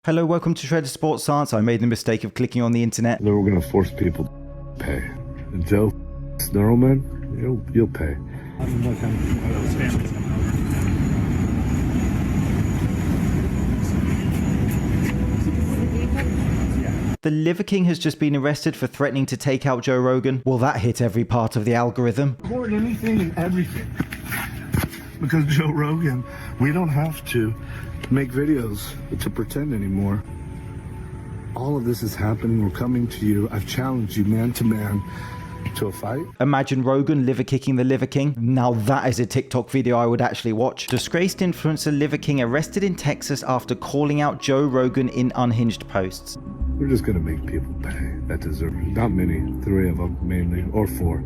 Hello, welcome to Shredded Sports Science. I made the mistake of clicking on the internet. Then we're going to force people to pay. And Joe, Snarlman, you'll pay. The Liver King has just been arrested for threatening to take out Joe Rogan. Will that hit every part of the algorithm? Record anything and everything. Because Joe Rogan, we don't have to make videos to pretend anymore. All of this is happening. We're coming to you. I've challenged you man to man to a fight. Imagine Rogan liver kicking the Liver King. Now that is a TikTok video I would actually watch. Disgraced influencer Liver King arrested in Texas after calling out Joe Rogan in unhinged posts. We're just going to make people pay that deserve it. Not many, 3 of them mainly, or 4.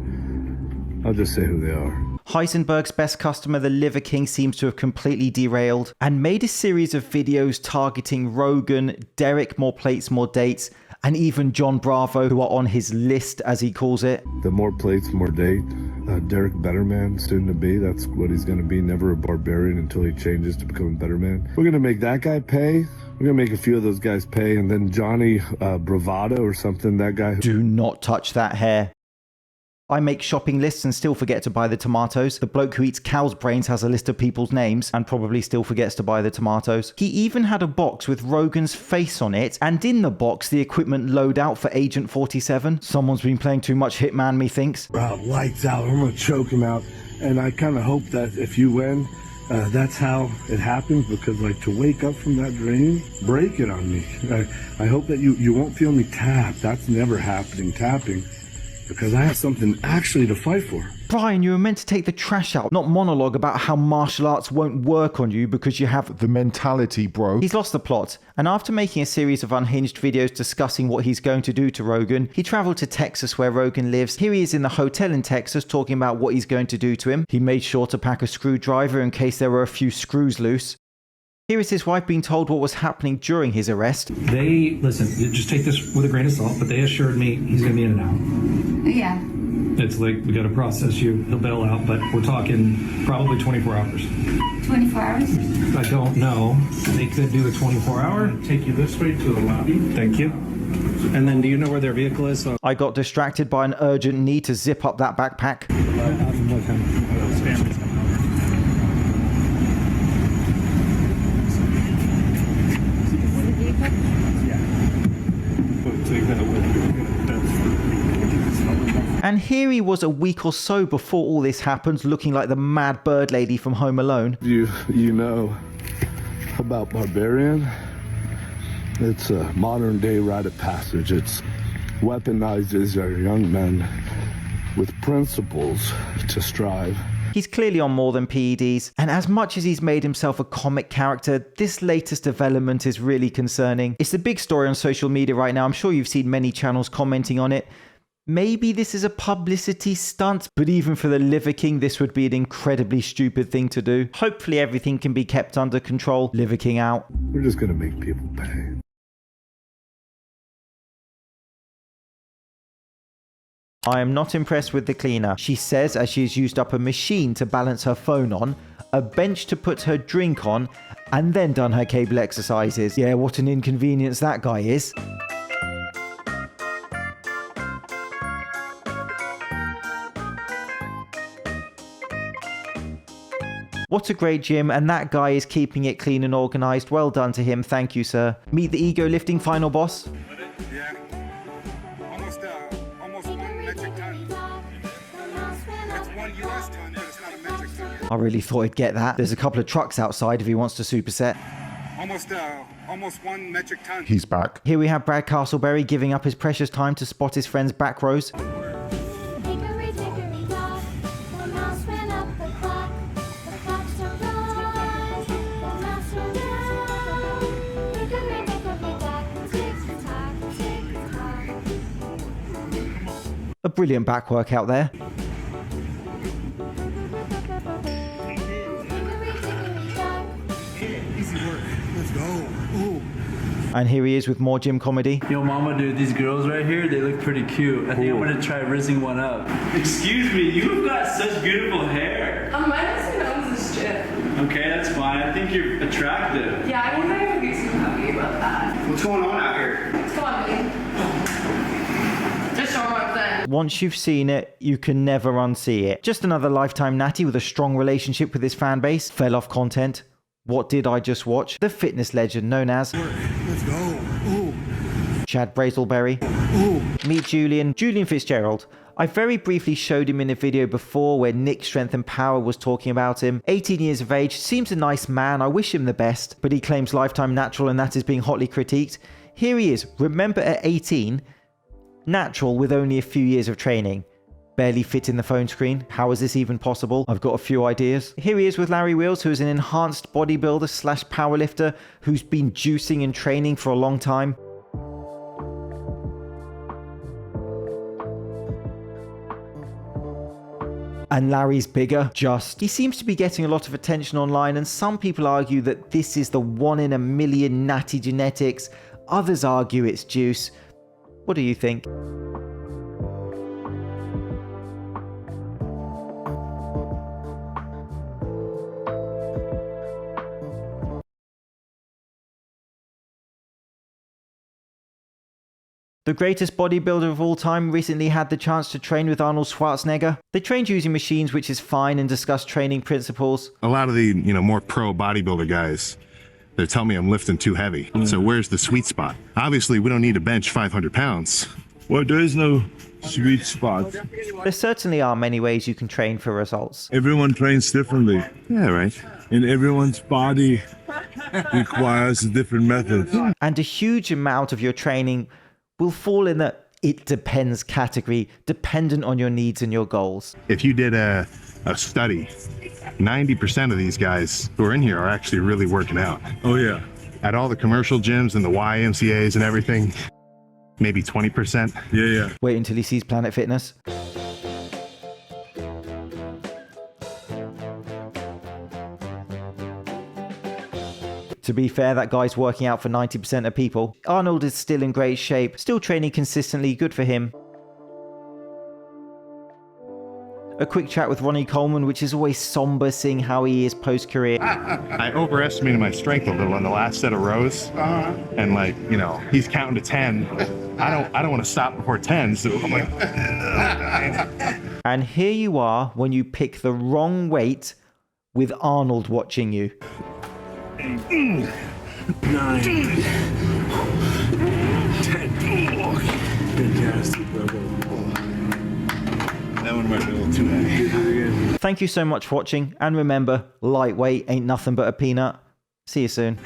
I'll just say who they are. Heisenberg's best customer, the Liver King, seems to have completely derailed and made a series of videos targeting Rogan, Derek, more plates, more dates, and even Jon Bravo, who are on his list, as he calls it. The more plates, more date. Derek Betterman, soon to be. That's what he's going to be. Never a barbarian until he changes to become a better man. We're going to make that guy pay. We're going to make a few of those guys pay. And then Johnny Bravado or something, that guy. Do not touch that hair. I make shopping lists and still forget to buy the tomatoes. The bloke who eats cow's brains has a list of people's names and probably still forgets to buy the tomatoes. He even had a box with Rogan's face on it, and in the box the equipment loadout for Agent 47. Someone's been playing too much Hitman, methinks. Lights out. I'm going to choke him out. And I kind of hope that if you win, that's how it happens, because like to wake up from that dream, break it on me. I hope that you won't feel me tap. That's never happening, tapping. Because I have something actually to fight for. Brian, you were meant to take the trash out, not monologue about how martial arts won't work on you because you have the mentality, bro. He's lost the plot, and after making a series of unhinged videos discussing what he's going to do to Rogan, he traveled to Texas where Rogan lives. Here he is in the hotel in Texas talking about what he's going to do to him. He made sure to pack a screwdriver in case there were a few screws loose. Here is his wife being told what was happening during his arrest. They, listen, just take this with a grain of salt, but they assured me he's going to be in and out. Yeah. It's like, we got to process you, he'll bail out, but we're talking probably 24 hours. 24 hours? I don't know. They could do a 24-hour. Take you this way to the lobby. Thank you. And then do you know where their vehicle is? I got distracted by an urgent need to zip up that backpack. And here he was a week or so before all this happened, looking like the mad bird lady from Home Alone. You know about Barbarian? It's a modern day rite of passage. It's weaponizes our young men with principles to strive. He's clearly on more than PEDs, and as much as he's made himself a comic character, this latest development is really concerning. It's the big story on social media right now. I'm sure you've seen many channels commenting on it. Maybe this is a publicity stunt, but even for the Liver King, this would be an incredibly stupid thing to do. Hopefully everything can be kept under control. Liver King out. We're just going to make people pay. I am not impressed with the cleaner, she says as she has used up a machine to balance her phone on, a bench to put her drink on, and then done her cable exercises. Yeah, what an inconvenience that guy is. What a great gym, and that guy is keeping it clean and organized. Well done to him, thank you, sir. Meet the ego lifting final boss. Yeah. Almost 1 metric ton. That's 1 US ton, but it's not a metric ton. I really thought he'd get that. There's a couple of trucks outside if he wants to superset. Almost 1 metric ton. He's back. Here we have Brad Castleberry giving up his precious time to spot his friend's back rows. A brilliant back workout there. Easy work. Let's go. Ooh. And here he is with more gym comedy. Yo, mama, dude, these girls right here, they look pretty cute. I think I'm gonna try rizzing one up. Excuse me, you've got such beautiful hair. My husband owns this gym. Okay, that's fine. I think you're attractive. Yeah, I wonder if he's happy about that. What's going on out here? Come on, baby. Just show 'em what I'm saying. Once you've seen it, you can never unsee it. Just another lifetime natty with a strong relationship with his fan base. Fell off content. What did I just watch? The fitness legend known as Let's go. Ooh. Chad Brazelberry. Meet Julian Fitzgerald. I very briefly showed him in a video before where Nick Strength and Power was talking about him. 18 years of age, seems a nice man, I wish him the best, but he claims lifetime natural and that is being hotly critiqued. Here he is, remember at 18, natural with only a few years of training. Barely fit in the phone screen. How is this even possible? I've got a few ideas. Here he is with Larry Wheels, who is an enhanced bodybuilder slash powerlifter who's been juicing and training for a long time. And Larry's bigger, he seems to be getting a lot of attention online, and some people argue that this is the 1 in a million natty genetics. Others argue it's juice. What do you think? The greatest bodybuilder of all time recently had the chance to train with Arnold Schwarzenegger. They trained using machines, which is fine, and discussed training principles. A lot of the, more pro bodybuilder guys, they tell me I'm lifting too heavy. So where's the sweet spot? Obviously, we don't need to bench 500 pounds. Well, there is no sweet spot. There certainly are many ways you can train for results. Everyone trains differently. Yeah, right. And everyone's body requires a different method. And a huge amount of your training will fall in the "it depends" category, dependent on your needs and your goals. If you did a study, 90% of these guys who are in here are actually really working out. Oh, yeah. At all the commercial gyms and the YMCAs and everything, maybe 20%. Yeah. Wait until he sees Planet Fitness. To be fair, that guy's working out for 90% of people. Arnold is still in great shape, still training consistently, good for him. A quick chat with Ronnie Coleman, which is always somber seeing how he is post-career. I overestimated my strength a little on the last set of rows. And he's counting to 10. I don't want to stop before 10, so I'm like... And here you are when you pick the wrong weight with Arnold watching you. 9, 10. Fantastic, brother. That one might be a little too heavy. Thank you so much for watching, and remember, lightweight ain't nothing but a peanut. See you soon.